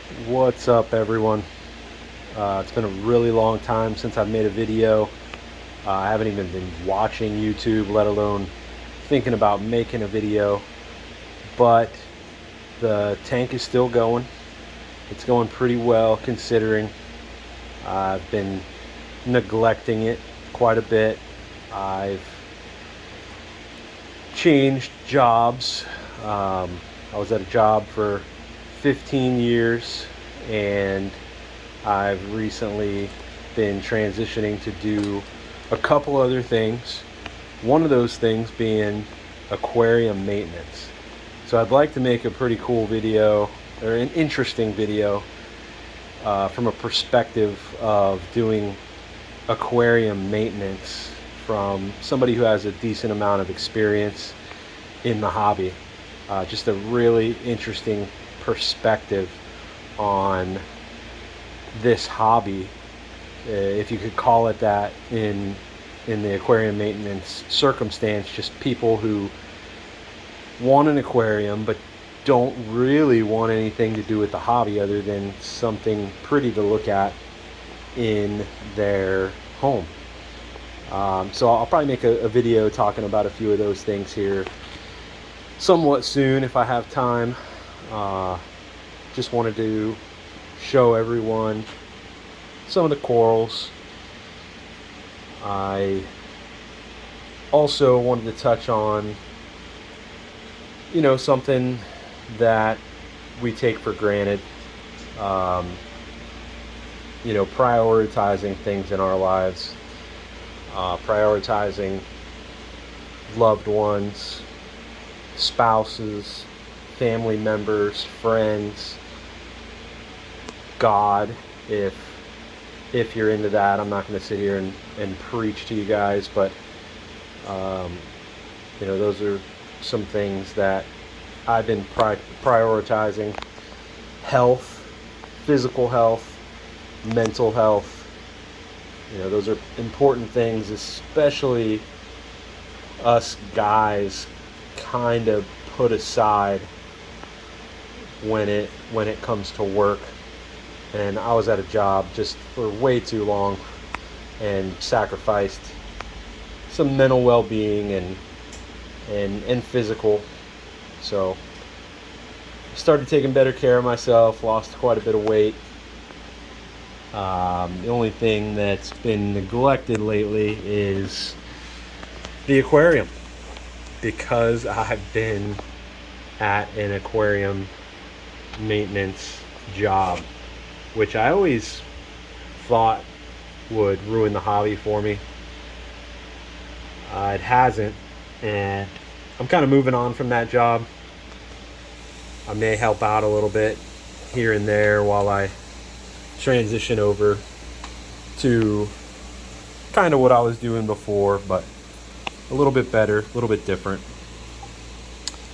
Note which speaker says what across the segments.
Speaker 1: What's up, everyone? It's been a really long time since I've made a video. I haven't even been watching YouTube, let alone thinking about making a video. But the tank is still going. It's going pretty well considering. I've been neglecting it quite a bit. I've changed jobs. I was at a job for 15 years, and I've recently been transitioning to do a couple other things. One of those things being aquarium maintenance. So I'd like to make a pretty cool video, or an interesting video, from a perspective of doing aquarium maintenance from somebody who has a decent amount of experience in the hobby. Just a really interesting perspective on this hobby, if you could call it that, in the aquarium maintenance circumstance. Just people who want an aquarium but don't really want anything to do with the hobby other than something pretty to look at in their home. So I'll probably make a video talking about a few of those things here somewhat soon if I have time. Just wanted to show everyone some of the corals. I also wanted to touch on, something that we take for granted. Prioritizing things in our lives, prioritizing loved ones, spouses, family members, friends, God, if you're into that. I'm not going to sit here and preach to you guys, but those are some things that I've been prioritizing. Health, physical health, mental health. Those are important things, especially us guys kind of put aside when it comes to work. And I was at a job just for way too long and sacrificed some mental well-being and physical. So I started taking better care of myself, lost quite a bit of weight. The only thing that's been neglected lately is the aquarium, because I've been at an aquarium maintenance job, which I always thought would ruin the hobby for me. It hasn't, and I'm kind of moving on from that job. I may help out a little bit here and there while I transition over to kind of what I was doing before, but a little bit better, a little bit different.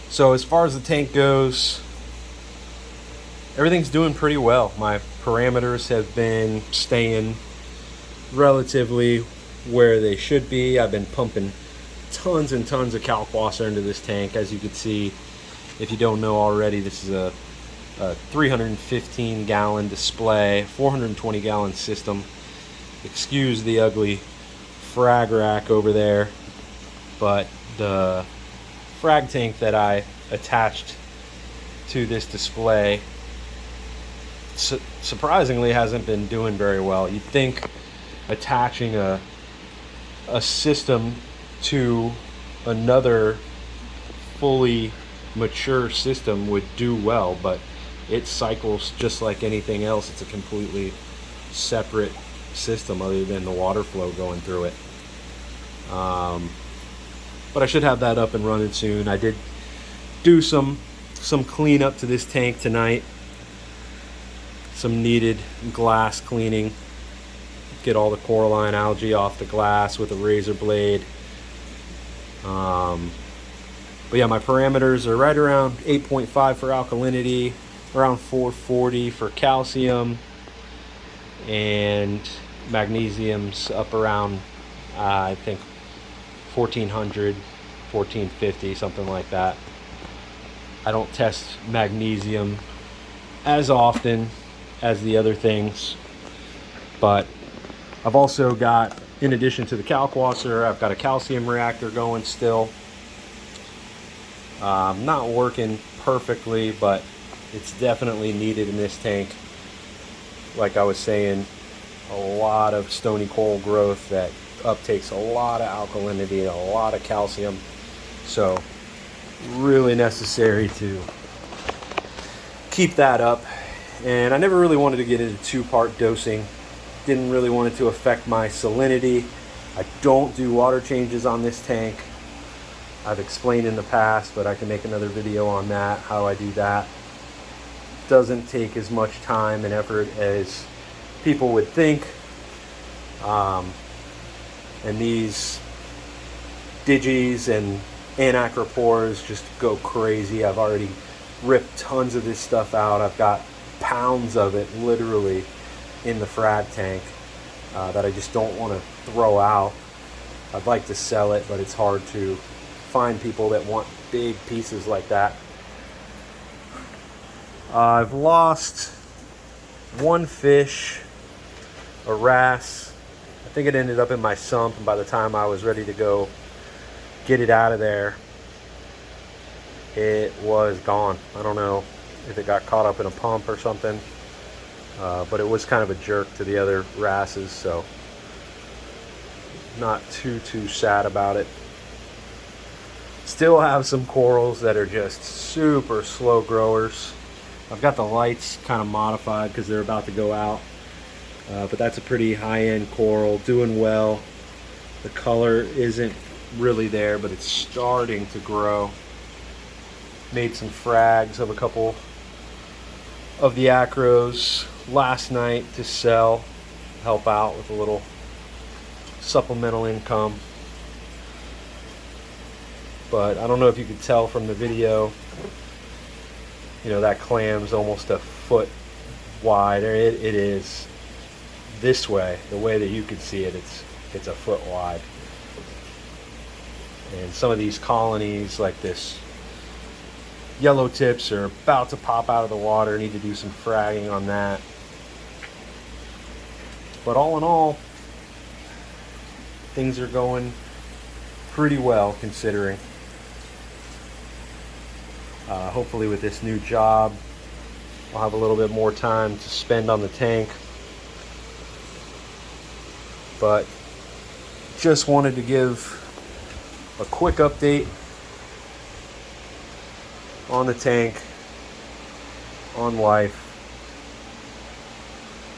Speaker 1: So as far as the tank goes, everything's doing pretty well. My parameters have been staying relatively where they should be. I've been pumping tons and tons of kalkwasser into this tank. As you can see, if you don't know already, this is a 315 gallon display, 420 gallon system. Excuse the ugly frag rack over there, but the frag tank that I attached to this display surprisingly hasn't been doing very well. You'd think attaching a system to another fully mature system would do well, but it cycles just like anything else. It's a completely separate system other than the water flow going through it. But I should have that up and running soon. I did do some cleanup to this tank tonight. Some needed glass cleaning. Get all the coralline algae off the glass with a razor blade. But yeah, my parameters are right around 8.5 for alkalinity, around 440 for calcium, and magnesium's up around I think 1400, 1450, something like that. I don't test magnesium as often as the other things. But I've also got, in addition to the kalkwasser, I've got a calcium reactor going still. Not working perfectly, but it's definitely needed in this tank. Like I was saying, a lot of stony coral growth that uptakes a lot of alkalinity, a lot of calcium. So really necessary to keep that up. And I never really wanted to get into two-part dosing. Didn't really want it to affect my salinity. I don't do water changes on this tank. I've explained in the past, but I can make another video on that, how I do that. Doesn't take as much time and effort as people would think. And these digis and anacropores just go crazy. I've already ripped tons of this stuff out. I've got pounds of it literally in the frag tank that I just don't want to throw out. I'd like to sell it, but it's hard to find people that want big pieces like that. I've lost one fish, a wrasse. I think it ended up in my sump, and by the time I was ready to go get it out of there, it was gone. I don't know if it got caught up in a pump or something, but it was kind of a jerk to the other wrasses, so not too sad about it. Still have some corals that are just super slow growers. I've got the lights kind of modified because they're about to go out, but that's a pretty high-end coral, doing well. The color isn't really there, but it's starting to grow. Made some frags of a couple of the acros last night to sell, help out with a little supplemental income. But I don't know if you could tell from the video, you know, that clam's almost a foot wide. It is this way, the way that you can see it, it's a foot wide. And some of these colonies, like this yellow tips, are about to pop out of the water. Need to do some fragging on that. But all in all, things are going pretty well considering. Hopefully with this new job, I'll have a little bit more time to spend on the tank. But just wanted to give a quick update on the tank, on life.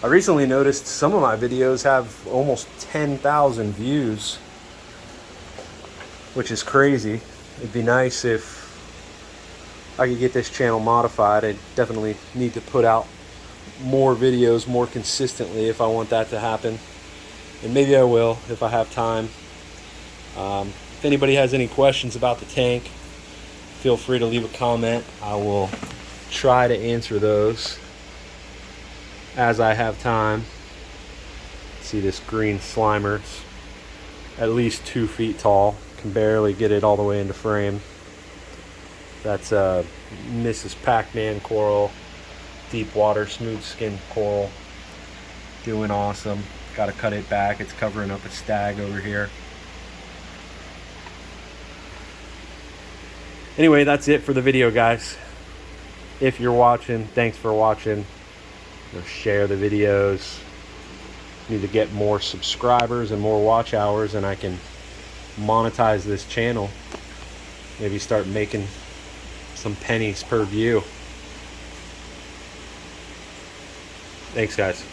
Speaker 1: I recently noticed some of my videos have almost 10,000 views, which is crazy. It'd be nice if I could get this channel modified. I definitely need to put out more videos more consistently if I want that to happen. And maybe I will if I have time. If anybody has any questions about the tank, feel free to leave a comment. I will try to answer those as I have time. See this green slimer, it's at least 2 feet tall. Can barely get it all the way into frame. That's a Mrs. Pac-Man coral, deep water, smooth skin coral. Doing awesome. Got to cut it back. It's covering up a stag over here. Anyway, that's it for the video, guys. If you're watching, thanks for watching. Share the videos. Need to get more subscribers and more watch hours, and I can monetize this channel. Maybe start making some pennies per view. Thanks, guys.